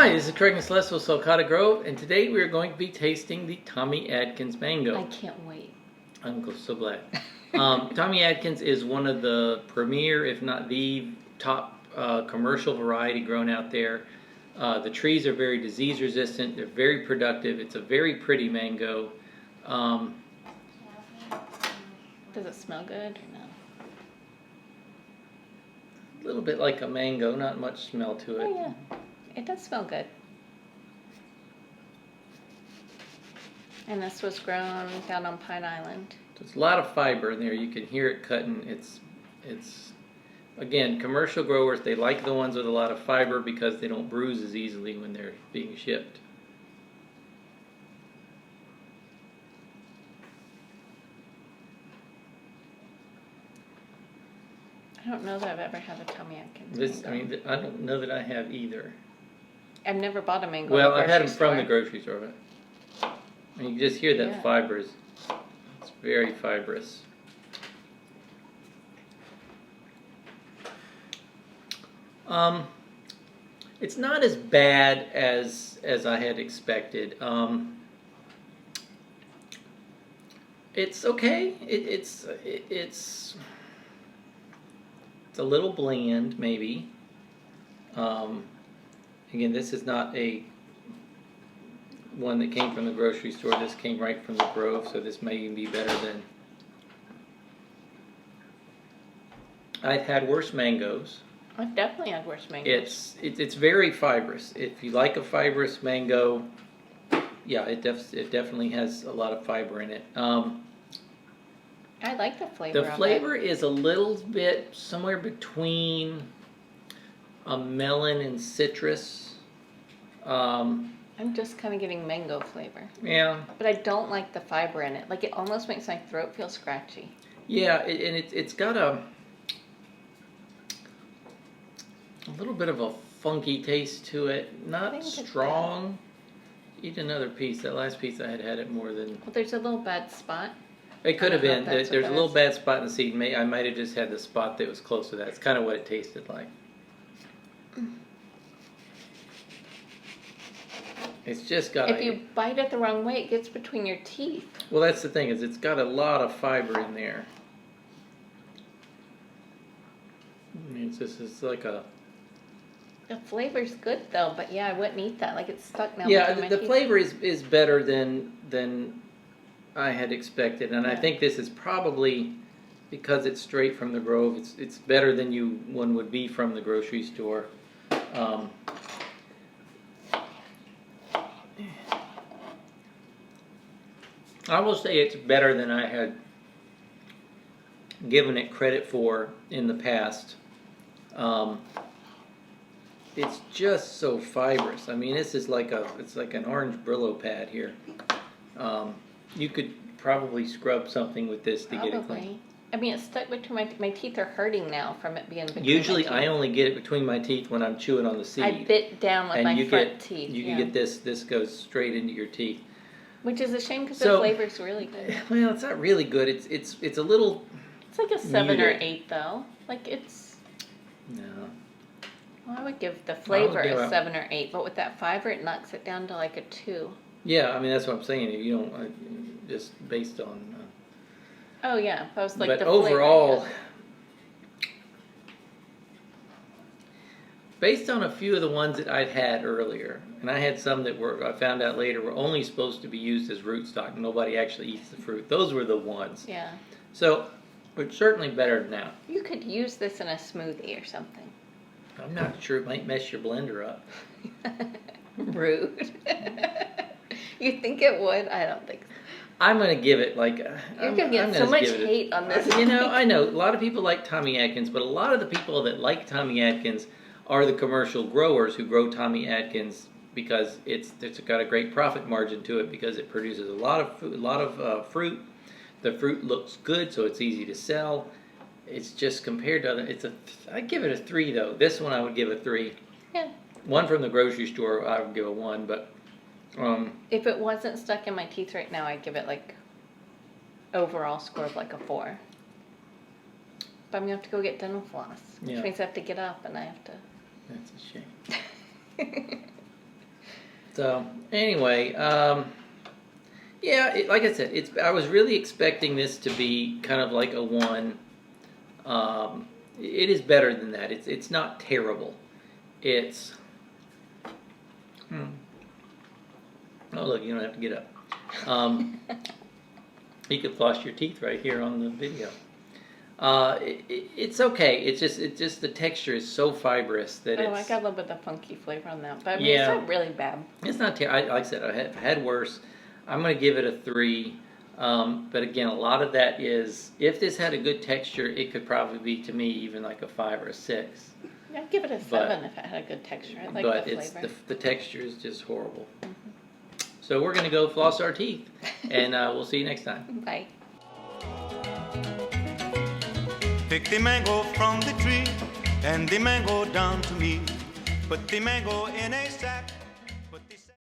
Hi, this is Craig and Celeste with Sulcata Grove, and today we are going to be tasting the Tommy Atkins mango. I can't wait. I'm so glad. Tommy Atkins is one of the premier, if not the top commercial variety grown out there. The trees are very disease resistant, they're very productive, it's a very pretty mango. Does it smell good or no? A little bit like a mango, not much smell to it. Oh yeah, it does smell good. And this was grown down on Pine Island. There's a lot of fiber in there. You can hear it cutting. It's again, commercial growers, they like the ones with a lot of fiber because they don't bruise as easily when they're being shipped. I don't know that I've ever had a Tommy Atkins mango. I don't know that I have either. I've never bought a mango. Well, at the I've had them grocery from the store. grocery store, but and you can just hear that Yeah. fibers. It's very fibrous. It's not as bad as I had expected. It's okay. It's a little bland, maybe. Again, this is not a one that came from the grocery store. This came right from the grove, so this may even be better than. I've had worse mangoes. I've definitely had worse mangoes. It's very fibrous. If you like a fibrous mango, yeah, it definitely has a lot of fiber in it. I like the flavor. The flavor is a little bit somewhere between a melon and citrus. I'm just kind of getting mango flavor. Yeah. But I don't like the fiber in it. Like, it almost makes my throat feel scratchy. Yeah, and it's got a little bit of a funky taste to it. Not strong. Eat another piece. That last piece I had it more than. Well, there's a little bad spot. It could have been. There's a little bad spot in the seed. I might have just had the spot that was close to that. It's kind of what it tasted like. It's just got. If you bite it the wrong way, it gets between your teeth. Well, that's the thing, is it's got a lot of fiber in there. I mean, it's like a. The flavor's good though, but yeah, I wouldn't eat that. Like, it's stuck now. Yeah, between my the teeth. flavor is better than I had expected, and I think this is probably because it's straight from the grove. It's better than one would be from the grocery store. I will say it's better than I had given it credit for in the past. It's just so fibrous. I mean, this is it's like an orange Brillo pad here. You could probably scrub something with this to get it clean. I mean, it's stuck between my teeth are hurting now from it being between Usually my teeth. I only get it between my teeth when I'm chewing on the seed. I bit down with my front teeth. You can get this goes straight into your teeth. Which is a shame because the flavor's really good. Well, it's not really good. It's a little. It's like a 7 or muted. 8 though. Like, it's. No. Well, I would give the flavor a 7 or 8, but with that fiber, it knocks it down to like a 2. Yeah, I mean that's what I'm saying. If you don't just based on. Oh yeah, if I was like But the overall, flavor, based on a few of the ones that I'd had earlier, and I had some that I found out later were only supposed to be used as rootstock. Nobody actually eats the fruit. Those were the ones. Yeah. So, it's certainly better than that. You could use this in a smoothie or something. I'm not sure, it might mess your blender up. Rude. You think it would? I don't think so. I'm going to give it You're going to get so much hate on this. You know, I know. A lot of people like Tommy Atkins, but a lot of the people that like Tommy Atkins are the commercial growers who grow Tommy Atkins because it's got a great profit margin to it because it produces a lot of fruit. The fruit looks good, so it's easy to sell. It's just compared to other. I'd give it a 3 though. This one I would give a 3. Yeah. One from the grocery store I would give a 1, but. If it wasn't stuck in my teeth right now, I'd give it like overall score of like a 4. But I'm going to have to go get dental floss, which means I have to get up and I have to... That's a shame. So anyway, yeah, like I said, I was really expecting this to be kind of like a 1. It is better than that. It's not terrible. It's oh look, you don't have to get up. You could floss your teeth right here on the video. It's okay. It's just the texture is so fibrous that I got a little bit of funky flavor on that, but I mean, Yeah. it's not really bad. it's not terrible. Like I said, I had worse. I'm gonna give it a 3. But again, a lot of that is, if this had a good texture, it could probably be, to me, even like a 5 or a 6. I'd give it a 7 if it had a good texture. I like But the it's flavor. the texture is just horrible. So we're gonna go floss our teeth, and we'll see you next time. Bye. Pick the mango from the tree, and the mango down to me. Put the mango in a sack.